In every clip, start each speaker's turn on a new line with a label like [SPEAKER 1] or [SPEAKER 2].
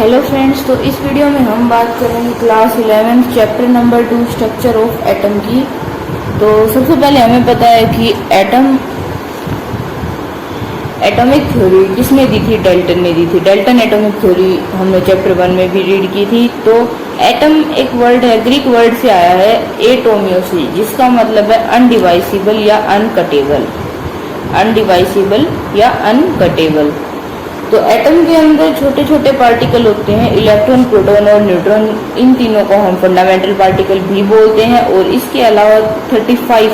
[SPEAKER 1] Hello friends, तो इस video में हम बात करेंगे class 11 chapter number 2 structure of atom की। तो सबसे पहले हमें पता है कि एटॉमिक थ्योरी किसने दी थी? डाल्टन ने दी थी। डाल्टन एटॉमिक थ्योरी हमने चैप्टर 1 में भी रीड की थी। तो एटम एक वर्ड है, ग्रीक वर्ड से आया है एटोमियोसी, जिसका मतलब है अनडिवाइसिबल या अनकटेबल। अनडिवाइसिबल या अनकटेबल। तो एटम के अंदर छोटे छोटे पार्टिकल होते हैं, इलेक्ट्रॉन, प्रोटॉन और न्यूट्रॉन। इन तीनों को हम फंडामेंटल पार्टिकल भी बोलते हैं। और इसके अलावा 35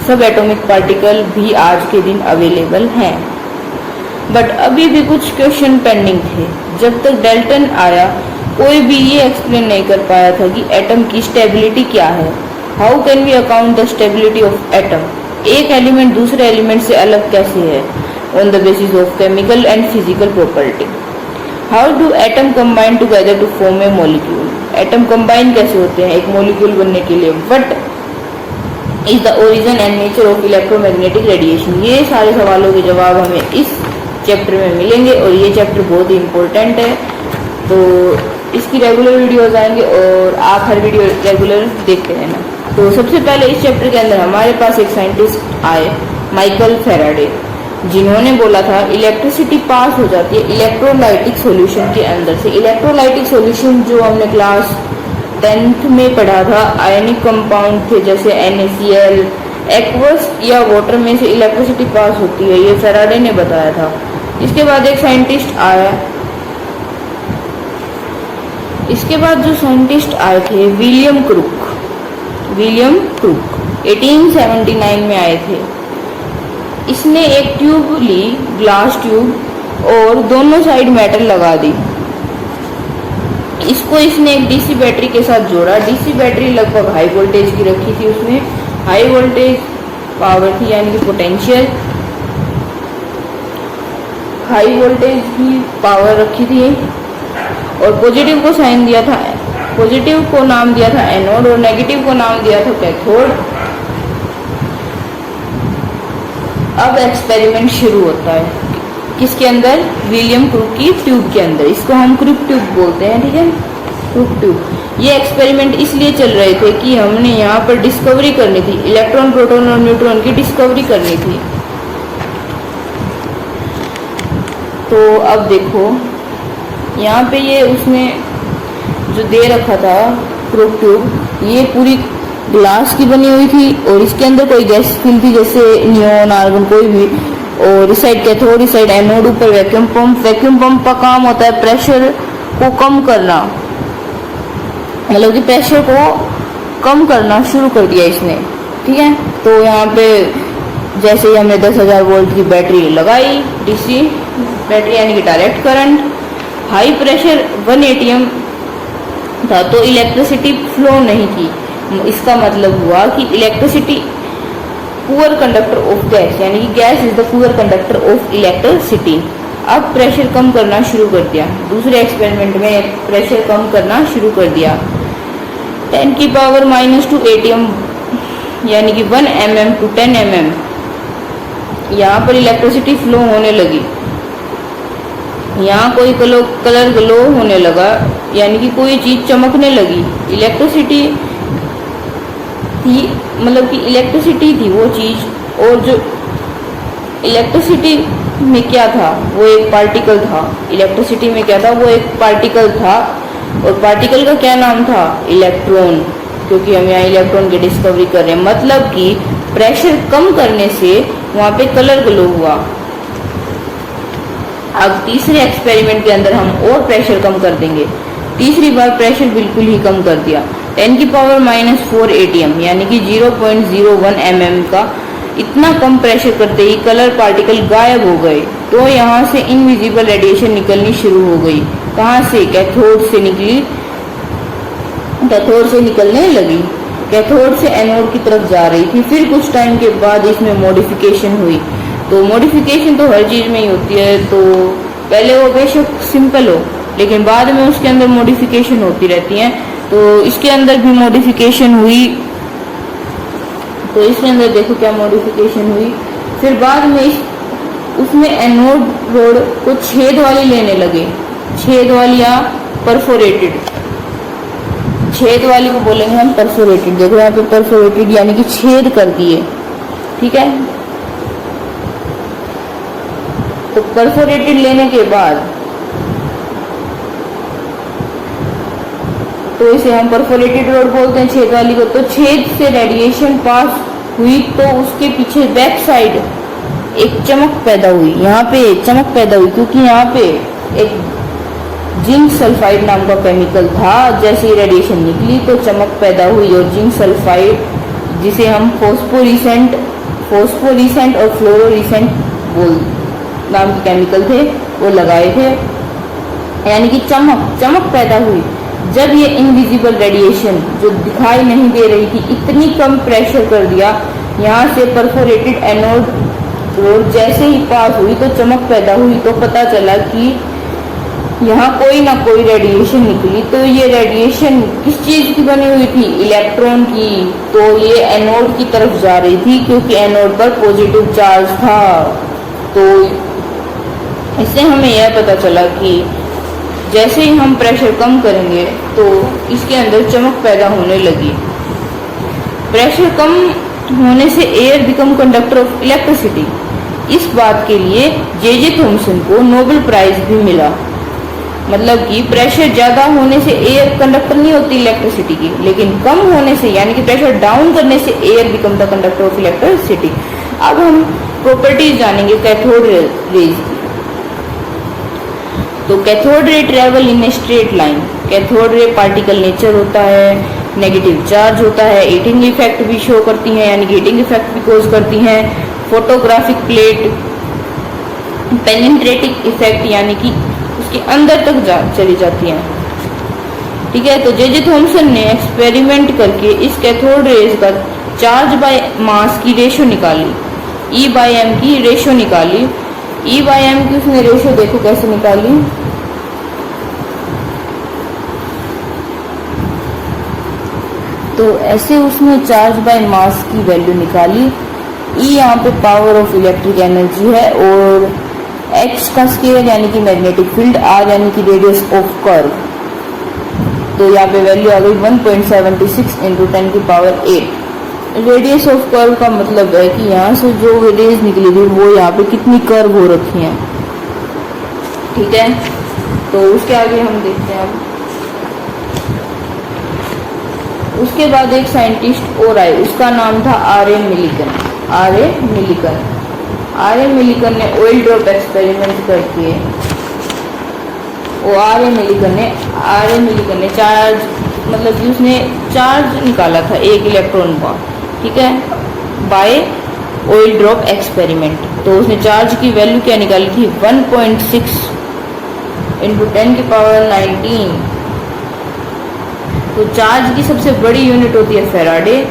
[SPEAKER 1] सब एटॉमिक पार्टिकल भी आज के दिन अवेलेबल हैं। बट अभी भी कुछ क्वेश्चन पेंडिंग थे। जब तक डाल्टन आया कोई भी ये एक्सप्लेन नहीं कर पाया था कि एटम की स्टेबिलिटी क्या है। How can we account the stability of atom? एक एलिमेंट दूसरे एलिमेंट से अलग कैसे है? On the basis of chemical and physical property. How do atom combine together to form a molecule? Atom combine कैसे होते हैं एक molecule बनने के लिए? What is the origin and nature of electromagnetic radiation? ये सारे सवालों के जवाब हमें इस चैप्टर में मिलेंगे और ये चैप्टर बहुत ही इम्पोर्टेंट है। तो इसकी रेगुलर वीडियोज आएंगे और आप हर वीडियो रेगुलर देखते रहना। तो सबसे पहले इस चैप्टर के अंदर हमारे पास एक साइंटिस्ट आए, माइकल फैराडे, जिन्होंने बोला था इलेक्ट्रिसिटी पास हो जाती है इलेक्ट्रोलाइटिक सॉल्यूशन के अंदर से। इलेक्ट्रोलाइटिक सॉल्यूशन जो हमने क्लास 10th में पढ़ा था, आयनिक कंपाउंड थे जैसे NaCl, एक्वस या वाटर में से इलेक्ट्रिसिटी पास होती है, ये फैराडे ने बताया था। इसके बाद एक साइंटिस्ट आया, इसके बाद जो साइंटिस्ट आए थे विलियम क्रूक 1879 में आए थे। इसने एक ट्यूब ली, ग्लास ट्यूब, और दोनों साइड मेटल लगा दी। इसको इसने एक डीसी बैटरी के साथ जोड़ा। डीसी बैटरी लगभग हाई वोल्टेज की रखी थी, उसमें हाई वोल्टेज पावर थी यानी कि पोटेंशियल, हाई वोल्टेज की पावर रखी थी। और पॉजिटिव को साइन दिया था, पॉजिटिव को नाम दिया था एनोड और नेगेटिव को नाम दिया था कैथोड। अब एक्सपेरिमेंट शुरू होता है किसके अंदर? विलियम क्रूक की ट्यूब के अंदर। इसको हम क्रूक ट्यूब बोलते हैं, ठीक है, क्रूक ट्यूब। ये एक्सपेरिमेंट इसलिए चल रहे थे कि हमने यहाँ पर डिस्कवरी करनी थी, इलेक्ट्रॉन, प्रोटॉन और न्यूट्रॉन की डिस्कवरी करनी थी। तो अब देखो यहाँ पे ये उसने जो दे रखा था क्रूक ट्यूब, ये पूरी ग्लास की बनी हुई थी और इसके अंदर कोई गैस फिल थी जैसे नियोन, आर्गन, कोई भी। और इस साइड कैथोड, इस साइड एनोड, ऊपर वैक्यूम पंप। वैक्यूम पंप का काम होता है प्रेशर को कम करना, मतलब कि प्रेशर को कम करना शुरू कर दिया इसने, ठीक है। तो यहाँ पे जैसे ही हमने 10,000 वोल्ट की बैटरी लगाई, डीसी बैटरी यानी कि direct current, high pressure 1 atm था, तो इलेक्ट्रिसिटी फ्लो नहीं थी। इसका मतलब हुआ कि electricity poor conductor of gas, यानी कि gas is the poor conductor of electricity. अब प्रेशर कम करना शुरू कर दिया, दूसरे एक्सपेरिमेंट में प्रेशर कम करना शुरू कर दिया। 10 की पावर -2 atm यानी कि 1 mm to 10 mm यहाँ पर इलेक्ट्रिसिटी फ्लो होने लगी। यहाँ कोई कलर ग्लो होने लगा, यानी कि कोई चीज चमकने लगी। इलेक्ट्रिसिटी थी, मतलब कि इलेक्ट्रिसिटी थी वो चीज। और जो इलेक्ट्रिसिटी में क्या था, वो एक पार्टिकल था। इलेक्ट्रिसिटी में क्या था, वो एक पार्टिकल था। और पार्टिकल का क्या नाम था? इलेक्ट्रॉन, क्योंकि हम यहाँ इलेक्ट्रॉन की डिस्कवरी कर रहे हैं। मतलब कि प्रेशर कम करने से वहाँ पे कलर ग्लो हुआ। अब तीसरे एक्सपेरिमेंट के अंदर हम और प्रेशर कम कर देंगे। तीसरी बार प्रेशर बिल्कुल ही कम कर दिया, 10 की पावर -4 atm यानी कि 0.01 mm का। इतना कम प्रेशर करते ही कलर पार्टिकल गायब हो गए। तो यहाँ से इनविजिबल रेडिएशन निकलनी शुरू हो गई। कहाँ से? कैथोड से निकली, कैथोड से निकलने लगी। कैथोड से एनोड की तरफ जा रही थी। फिर कुछ टाइम के बाद इसमें मॉडिफिकेशन हुई। तो मॉडिफिकेशन तो हर चीज में ही होती है। तो पहले वो बेशक सिंपल हो, लेकिन बाद में उसके अंदर मॉडिफिकेशन होती रहती है। तो इसके अंदर भी मॉडिफिकेशन हुई। तो इसके अंदर देखो क्या मॉडिफिकेशन हुई। फिर बाद में उसमें एनोड रोड को छेद वाली लेने लगे, छेद वाली या परफोरेटेड, छेद वाली को बोलेंगे हम परफोरेटेड। देखो यहाँ पे परफोरेटेड यानी कि छेद कर दिए, ठीक है। तो परफोरेटेड लेने के बाद तो इसे हम परफोरेटेड रोड बोलते हैं, छेद वाली को। तो छेद से रेडिएशन पास हुई तो उसके पीछे बैक साइड एक चमक पैदा हुई। यहाँ पे चमक पैदा हुई क्योंकि यहाँ पे एक जिंक सल्फाइड नाम का केमिकल था। जैसे ही रेडिएशन निकली तो चमक पैदा हुई और जिंक सल्फाइड, जिसे हम फोस्फोरिसेंट और फ्लोरोसेंट नाम के केमिकल थे वो लगाए थे, यानी कि चमक पैदा हुई। जब ये इनविजिबल रेडिएशन जो दिखाई नहीं दे रही थी इतनी कम प्रेशर कर दिया, यहाँ से परफोरेटेड एनोड रोड जैसे ही पास हुई तो चमक पैदा हुई। तो पता चला कि यहाँ कोई ना कोई रेडिएशन निकली। तो ये रेडिएशन किस चीज की बनी हुई थी? इलेक्ट्रॉन की। तो ये एनोड की तरफ जा रही थी क्योंकि एनोड पर पॉजिटिव चार्ज था। तो इससे हमें यह पता चला कि जैसे ही हम प्रेशर कम करेंगे तो इसके अंदर चमक पैदा होने लगी। प्रेशर कम होने से air become conductor of electricity. इस बात के लिए जे थॉमसन को नोबेल प्राइज भी मिला। मतलब कि प्रेशर ज्यादा होने से एयर कंडक्टर नहीं होती इलेक्ट्रिसिटी की, लेकिन कम होने से यानी कि प्रेशर डाउन करने से air become the conductor of electricity. अब हम प्रॉपर्टीज जानेंगे कैथोड रेज की। तो cathode ray travel in a straight line. Cathode ray particle nature होता है, नेगेटिव चार्ज होता है, हीटिंग इफेक्ट भी शो करती हैं, यानी कि हीटिंग इफेक्ट भी कोज करती हैं। फोटोग्राफिक प्लेट पेनिट्रेटिंग इफेक्ट यानी कि उसके अंदर तक चली जाती हैं, ठीक है। तो जे थॉमसन ने एक्सपेरिमेंट करके इस कैथोड रेज का चार्ज बाय मास की रेशो निकाली, E बाय एम की रेशो निकाली। E बाय एम की उसने रेशो देखो कैसे निकाली। तो ऐसे उसने चार्ज बाय मास की वैल्यू निकाली। E यहाँ पे पावर ऑफ इलेक्ट्रिक एनर्जी है और H का स्केल यानी कि मैग्नेटिक फील्ड, R यानी कि रेडियस ऑफ कर्व। तो यहाँ पे वैल्यू आ गई 1.76 × 10⁸। रेडियस ऑफ कर्व का मतलब है कि यहाँ से जो रेडियस निकली थी वो यहाँ पे कितनी कर्व हो रखी है, ठीक है। तो उसके आगे हम देखते हैं। अब उसके बाद एक साइंटिस्ट और आए, उसका नाम था R.A. मिलिकन। R.A. मिलिकन ने ऑयल ड्रॉप एक्सपेरिमेंट करके R.A. मिलिकन ने चार्ज मतलब कि उसने चार्ज निकाला था एक इलेक्ट्रॉन का, ठीक है, बाय ऑयल ड्रॉप एक्सपेरिमेंट। तो उसने चार्ज की वैल्यू क्या निकाली थी? 1.6 × 10⁻19। तो चार्ज की सबसे बड़ी यूनिट होती है Faraday.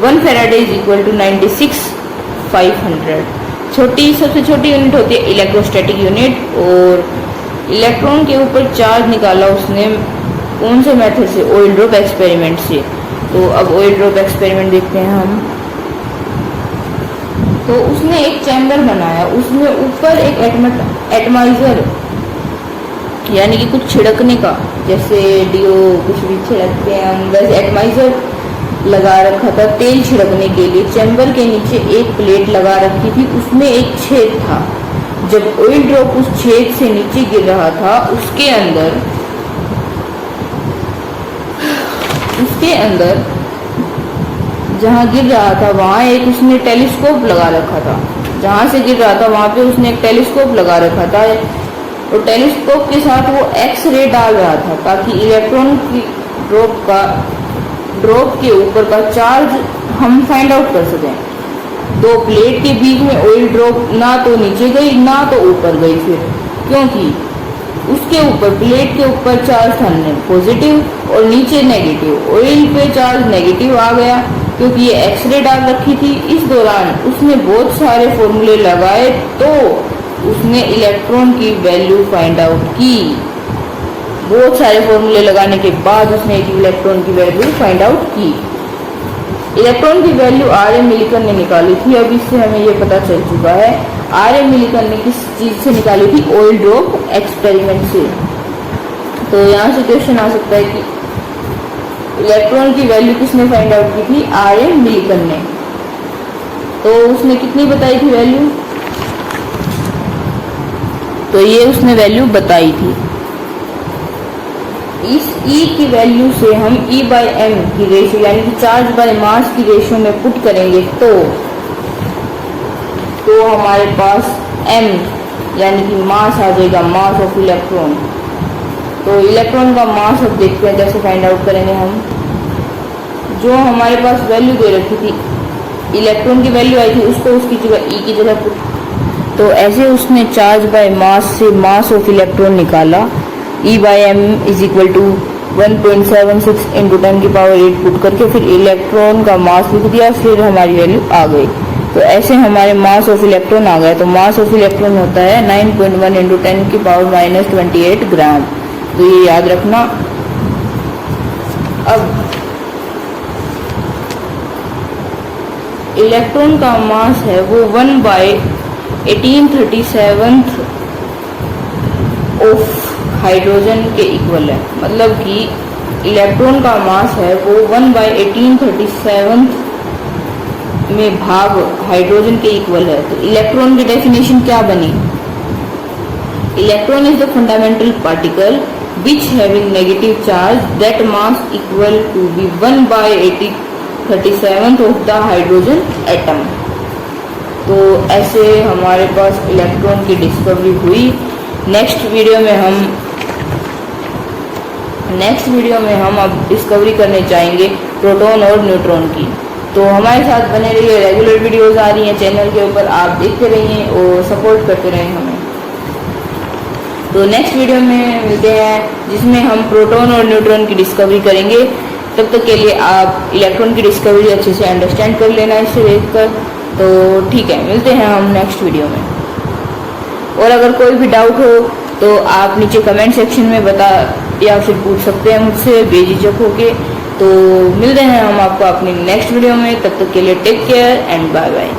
[SPEAKER 1] 1 Faraday is equal to 96,500। सबसे छोटी यूनिट होती है इलेक्ट्रोस्टैटिक यूनिट। और इलेक्ट्रॉन के ऊपर चार्ज निकाला उसने कौन से मेथड से? ऑयल ड्रॉप एक्सपेरिमेंट से। तो अब ऑयल ड्रॉप एक्सपेरिमेंट देखते हैं हम। तो उसने एक चैम्बर बनाया, उसमें ऊपर एक एटमाइजर यानी कि कुछ छिड़कने का, जैसे डीओ कुछ भी छिड़कते हैं हम, वैसे एटमाइजर लगा रखा था तेल छिड़कने के लिए। चैम्बर के नीचे एक प्लेट लगा रखी थी, उसमें एक छेद था। जब ऑयल ड्रॉप उस छेद से नीचे गिर रहा था उसके अंदर जहाँ गिर रहा था वहाँ एक उसने टेलीस्कोप लगा रखा था। जहाँ से गिर रहा था वहाँ पे उसने एक टेलीस्कोप लगा रखा था और टेलीस्कोप के साथ वो एक्स-रे डाल रहा था ताकि इलेक्ट्रॉन की ड्रॉप के ऊपर का चार्ज हम फाइंड आउट कर सकें। दो प्लेट के बीच में ऑयल ड्रॉप ना तो नीचे गई ना तो ऊपर गई, फिर क्योंकि उसके ऊपर प्लेट के ऊपर चार्ज था पॉजिटिव और नीचे नेगेटिव। ऑयल पे चार्ज नेगेटिव आ गया क्योंकि ये एक्स-रे डाल रखी थी। इस दौरान उसने बहुत सारे फॉर्मूले लगाए तो उसने इलेक्ट्रॉन की वैल्यू फाइंड आउट की। बहुत सारे फॉर्मूले लगाने के बाद उसने एक इलेक्ट्रॉन की वैल्यू फाइंड आउट की। इलेक्ट्रॉन की वैल्यू R.A. मिलिकन ने निकाली थी। अब इससे हमें ये पता चल चुका है R.A. मिलिकन ने किस चीज से निकाली थी? ऑयल ड्रॉप एक्सपेरिमेंट से। तो तो यहाँ से क्वेश्चन आ सकता है कि इलेक्ट्रॉन की वैल्यू किसने फाइंड आउट की थी? R.M. मिलिकन ने। तो उसने कितनी बताई थी वैल्यू? तो ये उसने वैल्यू बताई थी। इस E की वैल्यू से हम E/m की रेशियो यानी कि चार्ज बाय मास की रेशियो में पुट करेंगे तो हमारे पास m यानी कि मास आ जाएगा, मास ऑफ इलेक्ट्रॉन। तो इलेक्ट्रॉन का मास अब देखते हैं कैसे फाइंड आउट करेंगे हम। जो हमारे पास वैल्यू दे रखी थी, इलेक्ट्रॉन की वैल्यू आई थी, उसको उसकी जगह E की जगह पुट, तो ऐसे उसने चार्ज बाय मास से मास ऑफ इलेक्ट्रॉन निकाला। E/m is equal to 1.76 into 10⁸ put करके फिर इलेक्ट्रॉन का मास लिख दिया, फिर हमारी वैल्यू आ गई। तो ऐसे हमारे मास ऑफ इलेक्ट्रॉन आ गए। तो मास ऑफ इलेक्ट्रॉन होता है 9.1 इंटू 10⁻28 ग्राम। तो ये याद रखना। अब इलेक्ट्रॉन का मास है वो 1/1837 ऑफ हाइड्रोजन के इक्वल है। मतलब कि इलेक्ट्रॉन का मास है वो 1/1837 में भाग हाइड्रोजन के इक्वल है। तो इलेक्ट्रॉन की डेफिनेशन क्या बनी? Electron is the fundamental particle which having negative charge that mass equal to be 1/1837 of the hydrogen atom. तो ऐसे हमारे पास इलेक्ट्रॉन की डिस्कवरी हुई। नेक्स्ट वीडियो में हम अब डिस्कवरी करने जाएंगे प्रोटॉन और न्यूट्रॉन की। तो हमारे साथ बने रहिए, रेगुलर वीडियोस आ रही हैं चैनल के ऊपर, आप देखते रहिए और सपोर्ट करते रहें हमें। तो नेक्स्ट वीडियो में मिलते हैं जिसमें हम प्रोटॉन और न्यूट्रॉन की डिस्कवरी करेंगे। तब तक के लिए आप इलेक्ट्रॉन की डिस्कवरी अच्छे से अंडरस्टैंड कर लेना इससे देखकर। तो ठीक है, मिलते हैं हम नेक्स्ट वीडियो में। और अगर कोई भी डाउट हो तो आप नीचे कमेंट सेक्शन में बता या फिर पूछ सकते हैं मुझसे बेझिझक होके। तो मिलते हैं हम आपको अपनी नेक्स्ट वीडियो में। तब तक के लिए take care and bye bye.